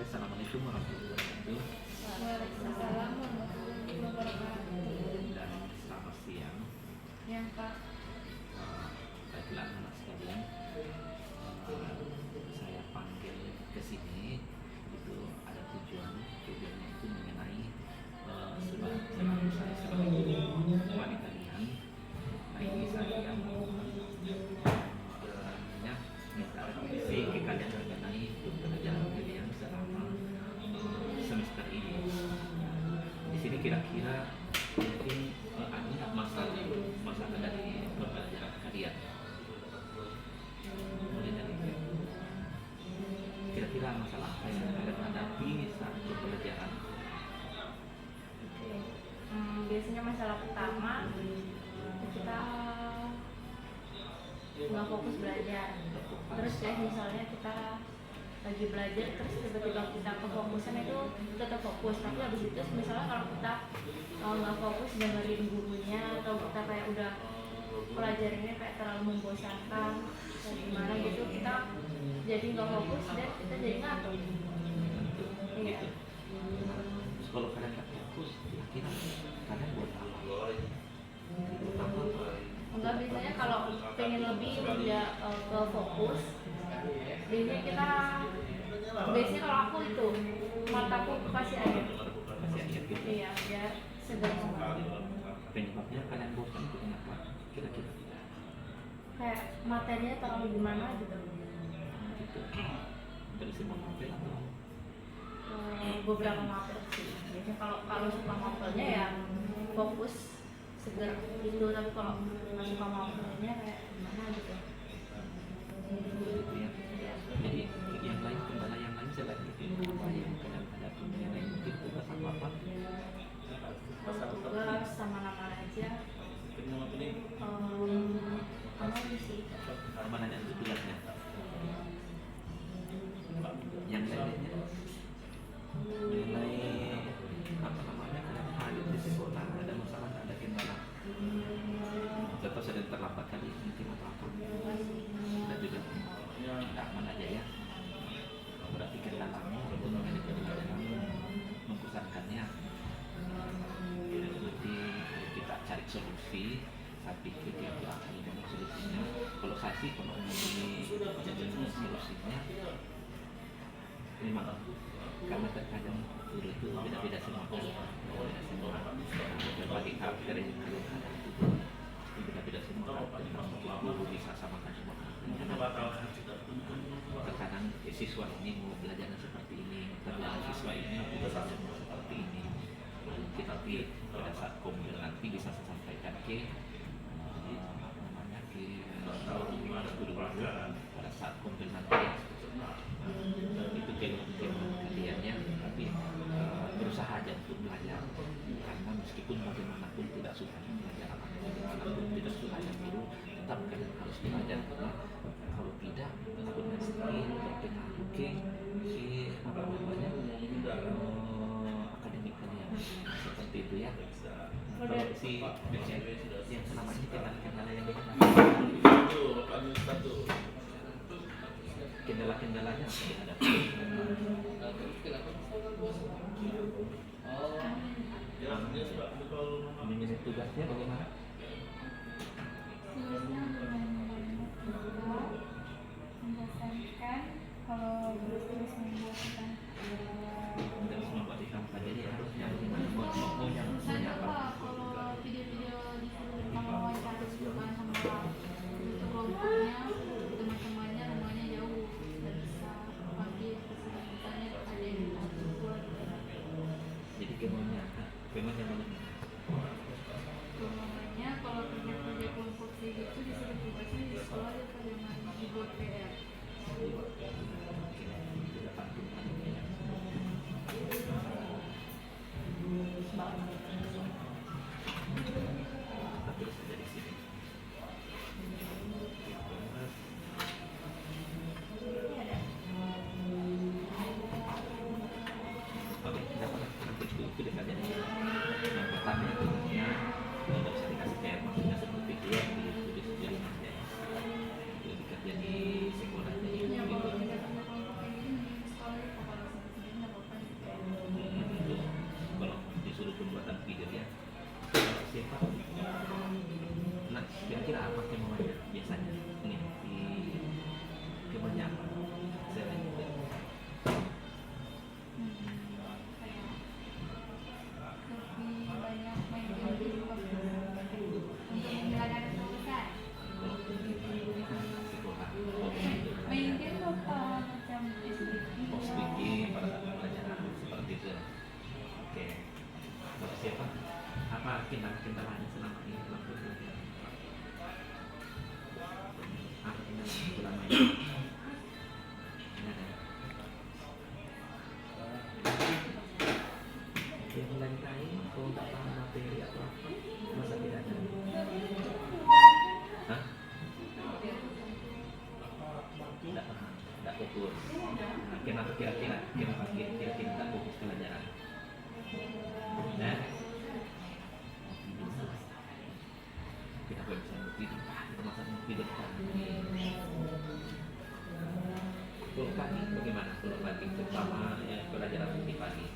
Oke, assalamualaikum warahmatullahi wabarakatuh. Waalaikumsalam warahmatullahi wabarakatuh. Dan selamat siang, Ya Pak. baiklah anak sekalian. Saya panggil ke sini itu ada tujuannya itu mengenai sebagai saya sebagai wali kalian. Nah ini saya mau minta revisi ke kalian mengenai pelajaran kalian selama semester ini. Di sini kira-kira mungkin ada masalah dari pembelajaran kalian. Mulai dari kira-kira masalah apa yang kalian hadapi saat pembelajaran? Oke. Biasanya masalah pertama kita nggak fokus belajar. Terus ya misalnya kita lagi belajar terus tiba-tiba kita kefokusan itu tetap fokus, tapi habis itu misalnya kalau kita nggak fokus dengerin gurunya atau kita kayak udah pelajarannya kayak terlalu membosankan kayak gimana gitu, kita jadi nggak fokus dan kita jadi ngantuk. Iya. Terus kalau kalian nggak fokus, kira-kira kalian buat apa? Buat apa? Enggak, biasanya kalau pengen lebih ya ke fokus, biasanya kita kalau aku itu mataku kasih air. Kasih ayat gitu. Iya, biar segar semua. Penyebabnya kalian bosan itu kenapa? Kira-kira Kayak materinya terlalu gimana gitu. gitu. Dari semua novel atau Beberapa materi sih. Biasanya kalau suka novelnya ya fokus segar itu, tapi kalau nggak suka novelnya kayak gimana gitu. gitu ya? Jadi yang lain, kendala yang lain selain itu apa yang kalian hadapi? Yang lain mungkin tugas atau apa? Tugas sama nama aja. Apa lagi sih? Mana yang itu tugasnya? Yang lainnya mengenai apa namanya, kalian hadir di sekolah ada masalah, ada kendala atau sedang terlambat kali mungkin atau apa? Dan juga tidak aman aja ya. Berarti kendalanya itu mengenai pelajaran membosankannya. Nanti kita cari solusi. Saya pikir kira-kira akan ada solusinya. Kalau saya sih kalau ini solusinya memang karena terkadang guru itu beda-beda semua kan, beda semua berbagai karakter yang kalian ada itu beda-beda semua kan. Mungkin guru bisa samakan semua karakter. Terkadang siswa ini mau belajarnya seperti ini, terkadang siswa ini mau belajarnya seperti ini. Tapi pada saat komil nanti bisa saya sampaikan ke guru pada saat komil nanti itu kemampuan kalian ya, tapi berusaha aja untuk belajar, karena meskipun bagaimanapun tidak suka belajar apa bagaimanapun tidak suka yang guru, tetap kalian harus belajar, karena kalau tidak takut nanti terpengaruh ke si apa namanya akademik kalian seperti itu ya. Kalau si yang selama ini kendala yang kendala-kendalanya apa dihadapi? Minimum tugasnya bagaimana? Membosankan kalau terus membosankan. Terus membuat apa jadi harusnya bagaimana? Mau yang apa? Kalau video-video disuruh sama wawancara bukan sama itu kelompoknya, teman-temannya rumahnya jauh, nggak bisa pagi kesulitannya ada yang harus buat. Jadi kemauannya apa? Kemauannya mana? Rumahnya yang lain kalau nggak paham materi atau apa masa tidak ada? Hah? Tidak paham, tidak fokus. Nah, kenapa kira-kira tidak fokus pelajaran? Nah, kita bisa tidur, kita masa tidur pulang pagi bagaimana? Pulang pagi terutama pelajaran di pagi.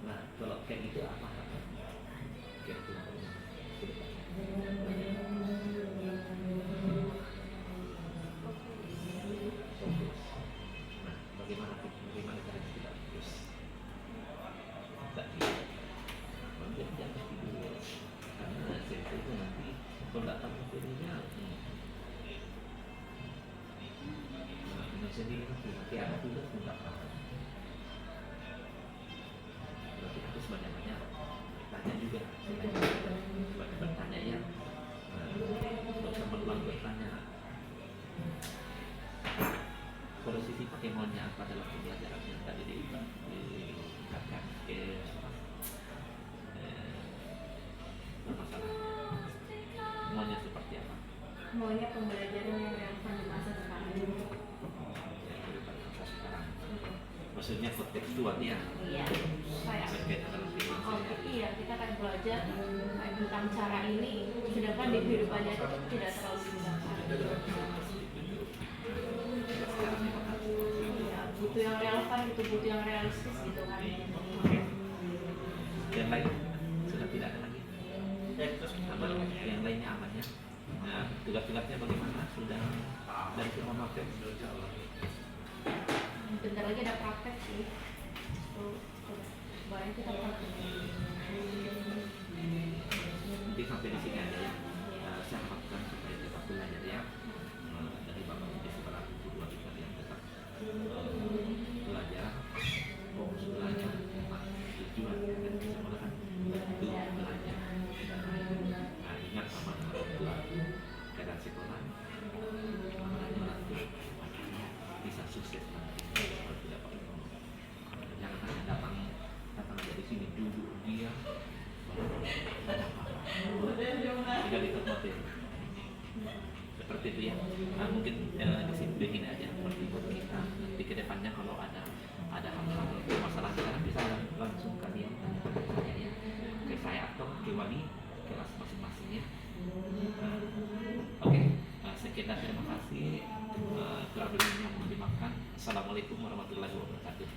Nah, kalau kayak gitu apa? Kira-kira fokus. Nah, bagaimana cara kita fokus? Tak tidur. Mungkin jangan tidur. Karena saya itu nanti kalau tak tahu materinya, nah ini sendiri nanti ada tugas tidak paham. Berarti harus banyak-banyak tanya juga, banyak bertanya ya. Untuk teman-teman bertanya. Kalau sisi Pokemonnya apa dalam pembelajaran yang tadi diungkapkan permasalahannya, maunya seperti apa? Maunya pembelajaran yang relevan di masa sekarang. Masa sekarang. Maksudnya kontekstual ya? Iya. Kayak iya, kita akan belajar tentang cara ini, sedangkan di kehidupannya itu tidak terlalu digunakan. Ya, butuh yang relevan, butuh yang realistis gitu kan. Yang lain sudah tidak ada lagi. Aman, yang lainnya aman ya. Nah, tugas-tugasnya bagaimana? Sudah dari semua praktek? Bentar lagi ada praktek sih. Banyak kita praktek. Nanti sampai di sini aja ya. Saya harapkan supaya tetap belajar ya. Dari Bapak Menteri Sekolah Kedua kita yang tetap belajar, fokus belajar, tujuan dan kesempatan itu belajar. Nah, ingat sama orang tua, keadaan sekolah, apalagi orang tua, makanya bisa sukses nanti kalau tidak pakai ngomong. Jangan hanya datang aja di sini duduk diam, tidak dapat materi. Seperti itu ya. Nah, mungkin disiplin aja seperti buat kita. Nanti ke depannya kalau ada hal-hal masalah sekarang bisa langsung kalian tanya ke saya ya, ke saya atau ke wali kelas masing-masingnya. Oke, sekian dan terima kasih. Kurang lebihnya mohon dimaafkan. Assalamualaikum warahmatullahi wabarakatuh.